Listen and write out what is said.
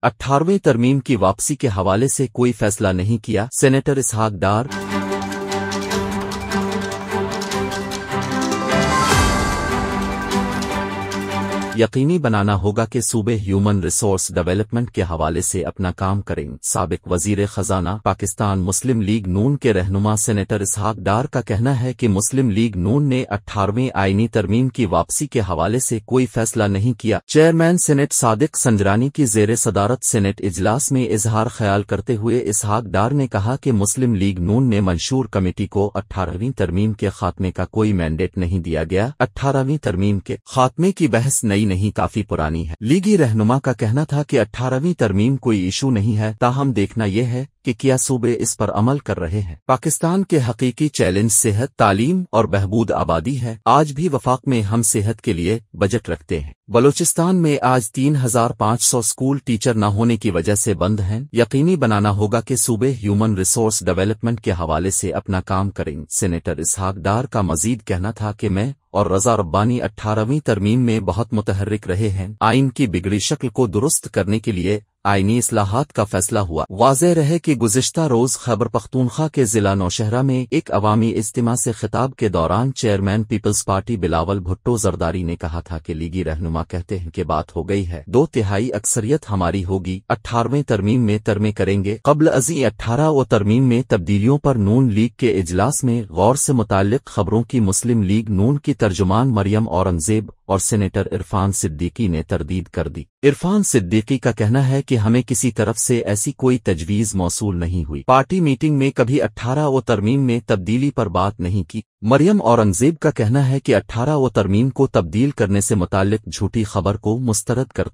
18वीं तरमीम की वापसी के हवाले से कोई फैसला नहीं किया, सेनेटर इसहाक डार। यकीनी बनाना होगा कि सूबे ह्यूमन रिसोर्स डेवलपमेंट के हवाले से अपना काम करें। साबिक वजीर खजाना पाकिस्तान मुस्लिम लीग नून के रहनुमा सेनेटर इसहाक डार का कहना है कि मुस्लिम लीग नून ने 18वीं आईनी तरमीम की वापसी के हवाले से कोई फैसला नहीं किया। चेयरमैन सेनेट सादिक संजरानी की जेर सदारत सेनेट इजलास में इजहार ख्याल करते हुए इसहाक डार ने कहा कि मुस्लिम लीग नून ने मंशूर कमेटी को 18वीं तरमीम के खात्मे का कोई मैंडेट नहीं दिया गया। 18वीं तरमीम के खात्मे की बहस नई नहीं, काफी पुरानी है। लीगी रहनुमा का कहना था कि 18वीं तरमीम कोई इशू नहीं है, ताहम देखना यह है कि क्या सूबे इस पर अमल कर रहे हैं। पाकिस्तान के हकीकी चैलेंज सेहत, तालीम और बहबूद आबादी है। आज भी वफाक में हम सेहत के लिए बजट रखते हैं। बलूचिस्तान में आज 3500 स्कूल टीचर न होने की वजह से बंद हैं। यकीनी बनाना होगा कि सूबे ह्यूमन रिसोर्स डेवलपमेंट के हवाले से अपना काम करें। सेनेटर इसहाक डार का मजीद कहना था कि मैं और रजा रब्बानी 18वीं तरमीम में बहुत मुतहर्रिक रहे हैं। आइन की बिगड़ी शक्ल को दुरुस्त करने के लिए आईनी इस्लाहात का फैसला हुआ। वाज़ेह रहे कि गुज़िश्ता रोज खैबर पख्तूनख्वा के जिला नौशहरा में एक अवामी इज्तिमा से खिताब के दौरान चेयरमैन पीपल्स पार्टी बिलावल भुट्टो जरदारी ने कहा था कि लीगी रहनुमा कहते हैं कि बात हो गई है, 2/3 अक्सरियत हमारी होगी, 18वीं तरमीम में तरमे करेंगे। कब्ल अज़ी 18 तरमीम में तब्दीलियों पर नून लीग के इजलास में गौर से मुताल्लिक खबरों की मुस्लिम लीग नून की तर्जुमान मरियम औरंगजेब और सेनेटर इरफान सिद्दीकी ने तरदीद कर दी। इरफान सिद्दीकी का कहना है कि हमें किसी तरफ से ऐसी कोई तजवीज़ मौसूल नहीं हुई। पार्टी मीटिंग में कभी 18 तरमीम में तब्दीली पर बात नहीं की। मरियम औरंगजेब का कहना है कि 18 तरमीम को तब्दील करने से मुताल्लिक झूठी खबर को मुस्तरद कर